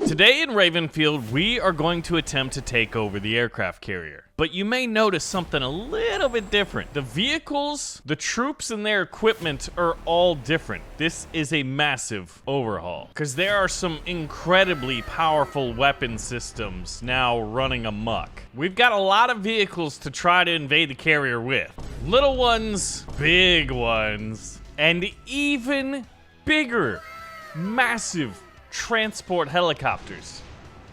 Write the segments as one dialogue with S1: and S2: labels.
S1: Today in Ravenfield, we are going to attempt to take over the aircraft carrier. But you may notice something a little bit different. The vehicles, the troops, and their equipment are all different. This is a massive overhaul, because there are some incredibly powerful weapon systems now running amok. We've got a lot of vehicles to try to invade the carrier with. Little ones, big ones, and even bigger, massive transport helicopters.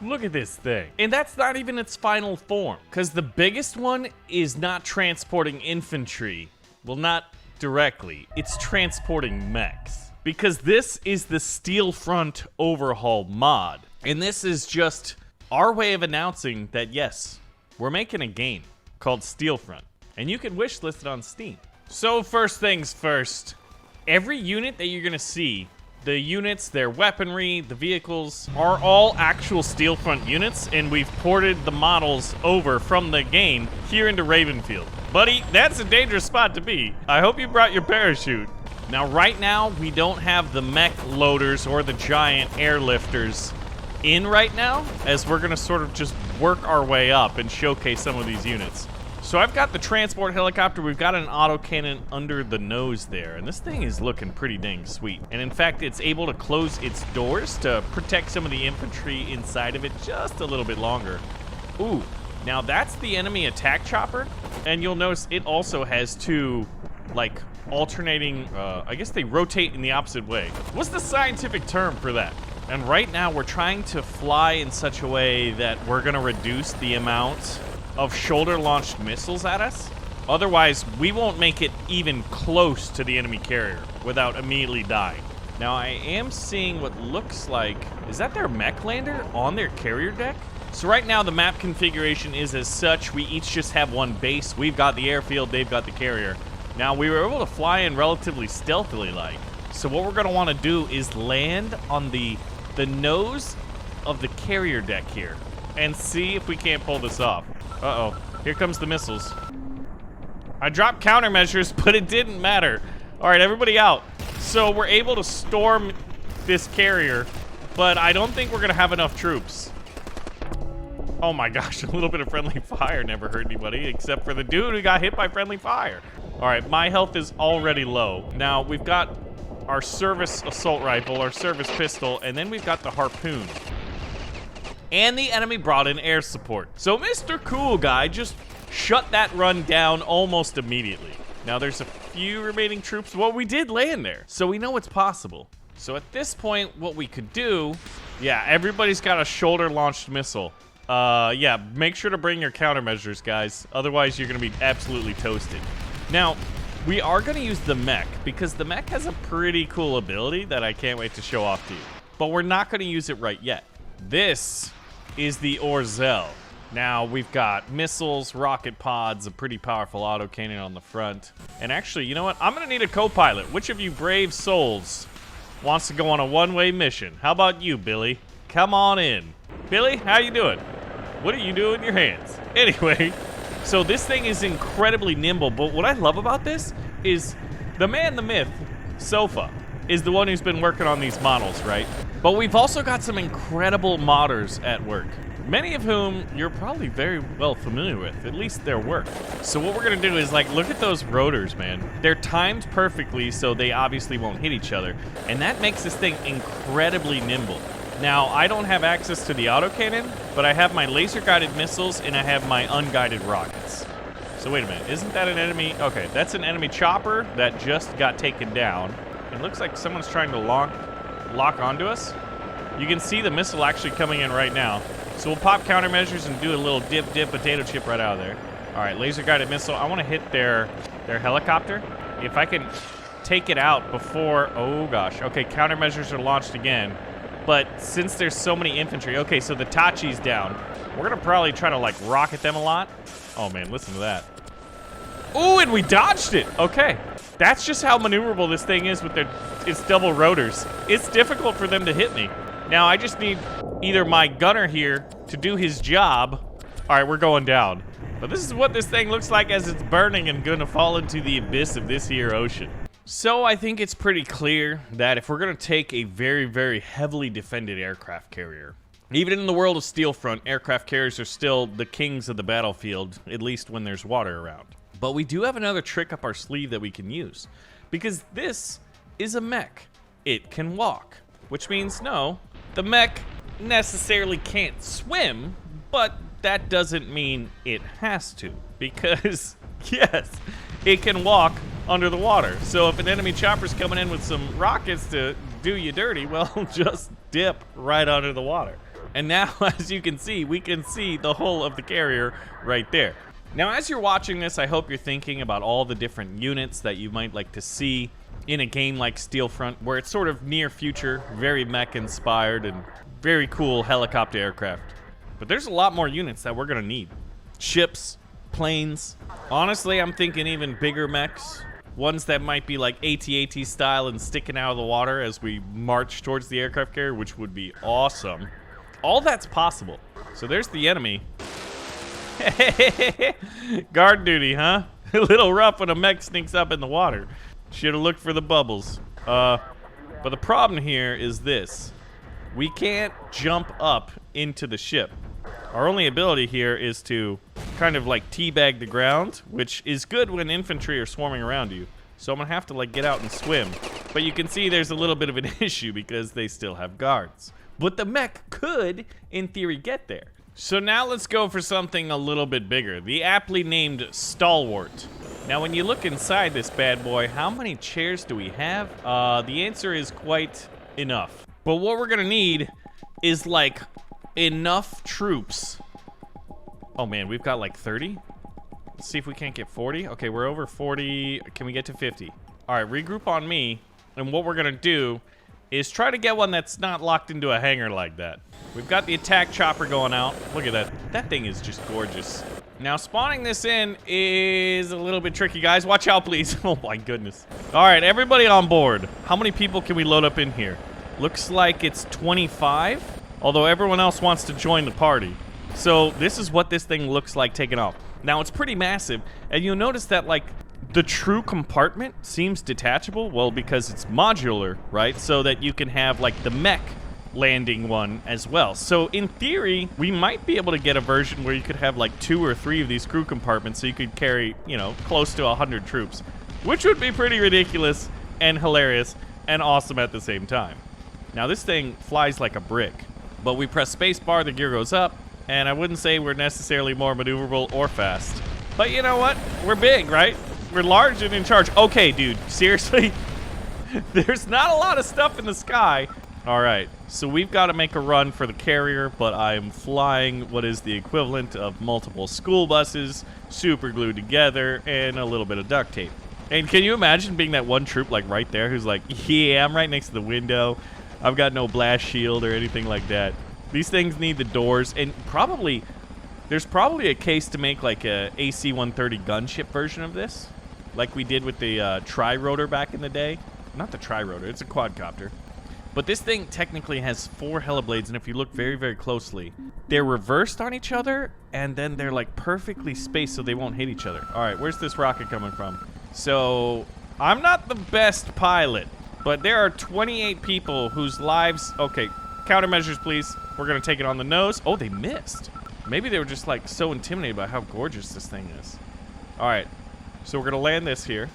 S1: Look at this thing. And that's not even its final form, because the biggest one is not transporting infantry. Well, not directly. It's transporting mechs. Because this is the Steelfront overhaul mod. And this is just our way of announcing that, yes, we're making a game called Steelfront. And you can wishlist it on Steam. So first things first, every unit that you're going to see, the units, their weaponry, the vehicles, are all actual Steelfront units, and we've ported the models over from the game here into Ravenfield. Buddy, that's a dangerous spot to be. I hope you brought your parachute. Now, right now, we don't have the mech loaders or the giant airlifters in right now, as we're gonna sort of just work our way up and showcase some of these units. So I've got the transport helicopter, we've got an autocannon under the nose there, and this thing is looking pretty dang sweet. And in fact, it's able to close its doors to protect some of the infantry inside of it just a little bit longer. Ooh, now that's the enemy attack chopper, and you'll notice it also has two, like, alternating, I guess they rotate in the opposite way. What's the scientific term for that? And right now we're trying to fly in such a way that we're gonna reduce the amount of shoulder-launched missiles at us. Otherwise, we won't make it even close to the enemy carrier without immediately dying. Now, I am seeing what looks like, is that their mech lander on their carrier deck? So right now, the map configuration is as such. We each just have one base. We've got the airfield, they've got the carrier. Now, we were able to fly in relatively stealthily-like. So what we're gonna wanna do is land on the nose of the carrier deck here and see if we can't pull this off. Uh-oh, here comes the missiles. I dropped countermeasures, but it didn't matter. All right, everybody out. So we're able to storm this carrier, but I don't think we're gonna have enough troops. Oh my gosh, a little bit of friendly fire never hurt anybody, except for the dude who got hit by friendly fire. All right, my health is already low. Now, we've got our service assault rifle, our service pistol, and then we've got the harpoon. And the enemy brought in air support. So Mr. Cool Guy just shut that run down almost immediately. Now there's a few remaining troops. Well, we did land there, so we know it's possible. So at this point, what we could do, yeah, everybody's got a shoulder-launched missile. Yeah, make sure to bring your countermeasures, guys. Otherwise, you're gonna be absolutely toasted. Now, we are gonna use the mech, because the mech has a pretty cool ability that I can't wait to show off to you. But we're not gonna use it right yet. This is the Orzel. Now, we've got missiles, rocket pods, a pretty powerful autocannon on the front. And actually, you know what? I'm gonna need a co-pilot. Which of you brave souls wants to go on a one-way mission? How about you, Billy? Come on in. Billy, how you doing? What are you doing with your hands? Anyway, so this thing is incredibly nimble, but what I love about this is the man, the myth, Sofa, is the one who's been working on these models, right? But we've also got some incredible modders at work, many of whom you're probably very well familiar with, at least their work. So what we're gonna do is, like, look at those rotors, man. They're timed perfectly, so they obviously won't hit each other, and that makes this thing incredibly nimble. Now, I don't have access to the autocannon, but I have my laser-guided missiles, and I have my unguided rockets. So wait a minute, isn't that an enemy? Okay, that's an enemy chopper that just got taken down. It looks like someone's trying to lock onto us. You can see the missile actually coming in right now. So we'll pop countermeasures and do a little dip potato chip right out of there. All right, laser guided missile. I want to hit their helicopter. If I can take it out before, oh gosh. Okay, countermeasures are launched again. But since there's so many infantry, okay, so the Tachi's down. We're gonna probably try to, like, rocket them a lot. Oh man, listen to that. Ooh, and we dodged it. Okay. That's just how maneuverable this thing is with its double rotors. It's difficult for them to hit me. Now, I just need either my gunner here to do his job. All right, we're going down. But this is what this thing looks like as it's burning and gonna fall into the abyss of this here ocean. So I think it's pretty clear that if we're gonna take a very, very heavily defended aircraft carrier, Even in the world of Steelfront, aircraft carriers are still the kings of the battlefield, at least when there's water around. But we do have another trick up our sleeve that we can use, because this is a mech. It can walk, which means no, the mech necessarily can't swim, but that doesn't mean it has to, because yes, it can walk under the water. So if an enemy chopper's coming in with some rockets to do you dirty, well, just dip right under the water. And now, as you can see, we can see the hull of the carrier right there. Now, as you're watching this, I hope you're thinking about all the different units that you might like to see in a game like Steelfront, where it's sort of near future, very mech-inspired, and very cool helicopter aircraft. But there's a lot more units that we're gonna need. Ships, planes. Honestly, I'm thinking even bigger mechs. Ones that might be like AT-AT style and sticking out of the water as we march towards the aircraft carrier, which would be awesome. All that's possible. So there's the enemy. Guard duty, huh? A little rough when a mech sneaks up in the water. Should have looked for the bubbles. But the problem here is this. We can't jump up into the ship. Our only ability here is to kind of like teabag the ground, which is good when infantry are swarming around you. So I'm gonna have to like get out and swim. But you can see there's a little bit of an issue because they still have guards. But the mech could, in theory, get there. So now let's go for something a little bit bigger. The aptly named Stalwart. Now when you look inside this bad boy, how many chairs do we have? The answer is quite enough. But what we're gonna need is like enough troops. Oh man, we've got like 30? Let's see if we can't get 40. Okay, we're over 40. Can we get to 50? All right, regroup on me. And what we're gonna do is try to get one that's not locked into a hangar like that. We've got the attack chopper going out. Look at that. That thing is just gorgeous. Now, spawning this in is a little bit tricky, guys. Watch out, please. Oh, my goodness. All right, everybody on board. How many people can we load up in here? Looks like it's 25, although everyone else wants to join the party. So this is what this thing looks like taking off. Now, it's pretty massive, and you'll notice that, like, the true compartment seems detachable. Well, because it's modular, right? So that you can have, like, the mech landing one as well. So in theory, we might be able to get a version where you could have like 2 or 3 of these crew compartments, so you could carry, you know, close to 100 troops, which would be pretty ridiculous and hilarious and awesome at the same time. Now this thing flies like a brick, but we press spacebar, the gear goes up, and I wouldn't say we're necessarily more maneuverable or fast. But you know what? We're big, right? We're large and in charge. Okay, dude, seriously? There's not a lot of stuff in the sky. All right, so we've got to make a run for the carrier, but I'm flying what is the equivalent of multiple school buses, super glued together, and a little bit of duct tape. And can you imagine being that one troop like right there who's like, yeah, I'm right next to the window. I've got no blast shield or anything like that. These things need the doors, and probably, there's probably a case to make like a AC-130 gunship version of this, like we did with the tri-rotor back in the day. Not the tri-rotor, it's a quadcopter. But this thing technically has 4 heliblades, and if you look very, very closely, they're reversed on each other, and then they're like perfectly spaced so they won't hit each other. All right, where's this rocket coming from? So, I'm not the best pilot, but there are 28 people whose lives... Okay, countermeasures, please. We're gonna take it on the nose. Oh, they missed. Maybe they were just like so intimidated by how gorgeous this thing is. All right, so we're gonna land this here.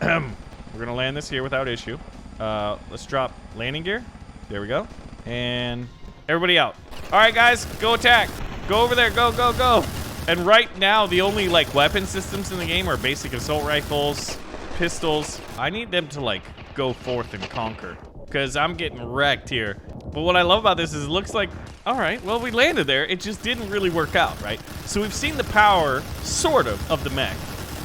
S1: We're gonna land this here without issue. Let's drop landing gear. There we go. And everybody out. All right, guys, go attack. Go over there. Go, go, go. And right now, the only like weapon systems in the game are basic assault rifles, pistols. I need them to like go forth and conquer, because I'm getting wrecked here. But what I love about this is it looks like, all right, well, we landed there. It just didn't really work out, right? So we've seen the power, sort of the mech.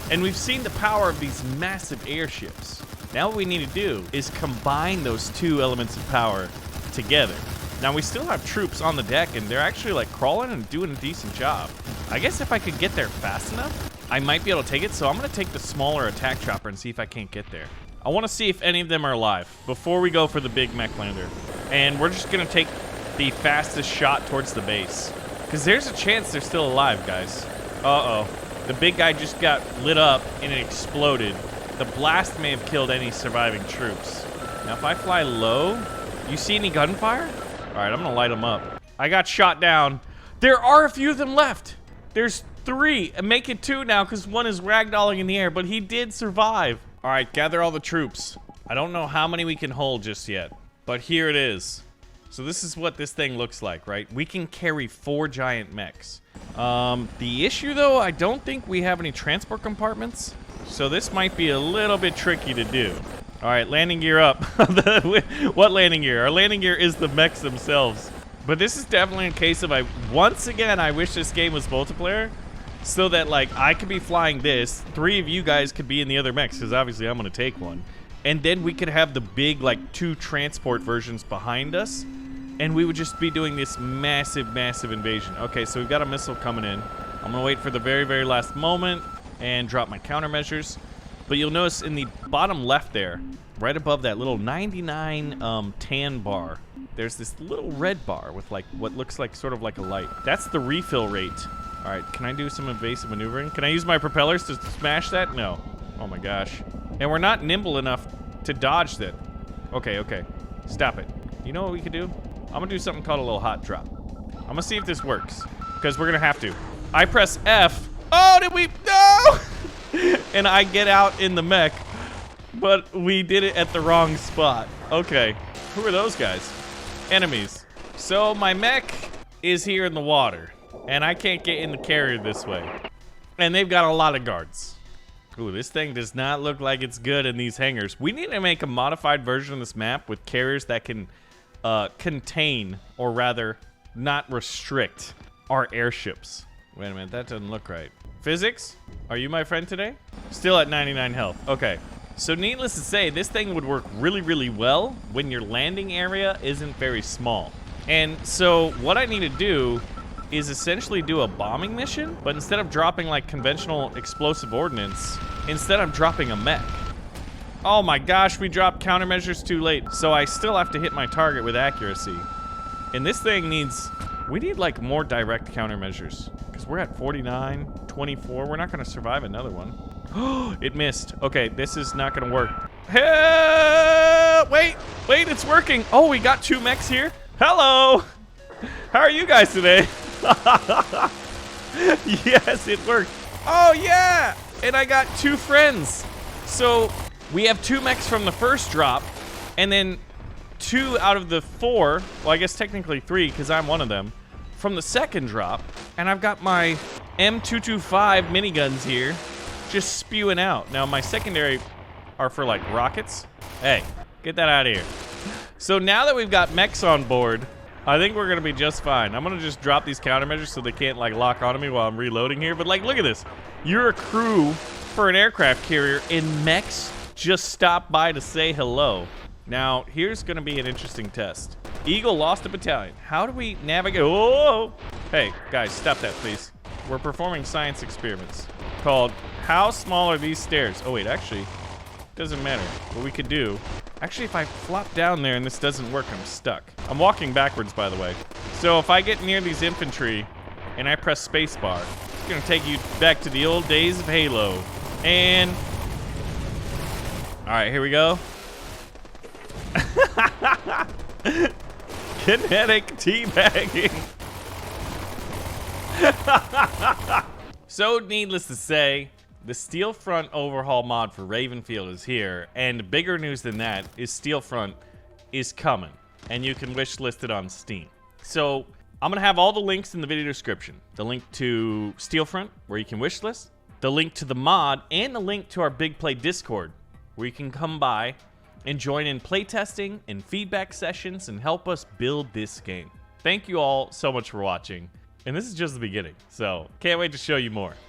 S1: And we've seen the power of these massive airships. Now what we need to do is combine those 2 elements of power together. Now we still have troops on the deck, and they're actually like crawling and doing a decent job. I guess if I could get there fast enough, I might be able to take it. So I'm gonna take the smaller attack chopper and see if I can't get there. I wanna see if any of them are alive before we go for the big mech lander. And we're just gonna take the fastest shot towards the base, because there's a chance they're still alive, guys. Uh-oh. The big guy just got lit up and it exploded. The blast may have killed any surviving troops. Now, if I fly low, you see any gunfire? All right, I'm gonna light them up. I got shot down. There are a few of them left. There's 3. And make it 2 now because one is ragdolling in the air, but he did survive. All right, gather all the troops. I don't know how many we can hold just yet, but here it is. So this is what this thing looks like, right? We can carry 4 giant mechs. The issue, though, I don't think we have any transport compartments. So this might be a little bit tricky to do. All right, landing gear up. What landing gear? Our landing gear is the mechs themselves. But this is definitely a case of once again, I wish this game was multiplayer so that, like, I could be flying this. 3 of you guys could be in the other mechs because obviously I'm going to take one. And then we could have the big, like, 2 transport versions behind us. And we would just be doing this massive, massive invasion. Okay, so we've got a missile coming in. I'm going to wait for the very, very last moment and drop my countermeasures. But you'll notice in the bottom left there, right above that little 99 tan bar, there's this little red bar with like what looks like sort of like a light. That's the refill rate. All right, can I do some evasive maneuvering? Can I use my propellers to smash that? No. Oh my gosh. And we're not nimble enough to dodge that. Okay, okay. Stop it. You know what we could do? I'm gonna do something called a little hot drop. I'm gonna see if this works, because we're gonna have to. I press F. Oh, did we? No! And I get out in the mech, but we did it at the wrong spot. Okay, who are those guys? Enemies. So my mech is here in the water, and I can't get in the carrier this way. And they've got a lot of guards. Ooh, this thing does not look like it's good in these hangars. We need to make a modified version of this map with carriers that can contain, or rather, not restrict our airships. Wait a minute, that doesn't look right. Physics, are you my friend today? Still at 99 health. Okay, so needless to say, this thing would work really, really well when your landing area isn't very small. And so what I need to do is essentially do a bombing mission, but instead of dropping like conventional explosive ordnance, instead I'm dropping a mech. Oh my gosh, we dropped countermeasures too late. So I still have to hit my target with accuracy. And this thing needs, we need like more direct countermeasures. Because we're at 49, 24, we're not gonna survive another one. It missed. Okay, this is not gonna work. Help! Wait, it's working. Oh, we got 2 mechs here. Hello! How are you guys today? Yes, it worked. Oh yeah! And I got 2 friends. So we have 2 mechs from the first drop, and then 2 out of the 4, well, I guess technically 3 because I'm one of them, from the second drop. And I've got my M225 miniguns here just spewing out. Now my secondary are for like rockets. Hey, get that out of here. So now that we've got mechs on board, I think we're gonna be just fine. I'm gonna just drop these countermeasures so they can't like lock onto me while I'm reloading here. But like, look at this. You're a crew for an aircraft carrier and mechs just stopped by to say hello. Now, here's gonna be an interesting test. Eagle lost a battalion. How do we navigate? Oh! Hey, guys, stop that, please. We're performing science experiments called How Small Are These Stairs? Oh, wait, actually, doesn't matter. What we could do, actually, if I flop down there and this doesn't work, I'm stuck. I'm walking backwards, by the way. So if I get near these infantry and I press spacebar, it's gonna take you back to the old days of Halo. And all right, here we go. Kinetic teabagging. So, needless to say, the Steelfront overhaul mod for Ravenfield is here, and bigger news than that is Steelfront is coming, and you can wishlist it on Steam. So, I'm gonna have all the links in the video description. The link to Steelfront, where you can wishlist, the link to the mod, and the link to our Big Play Discord, where you can come by and join in playtesting and feedback sessions and help us build this game. Thank you all so much for watching, and this is just the beginning, so can't wait to show you more.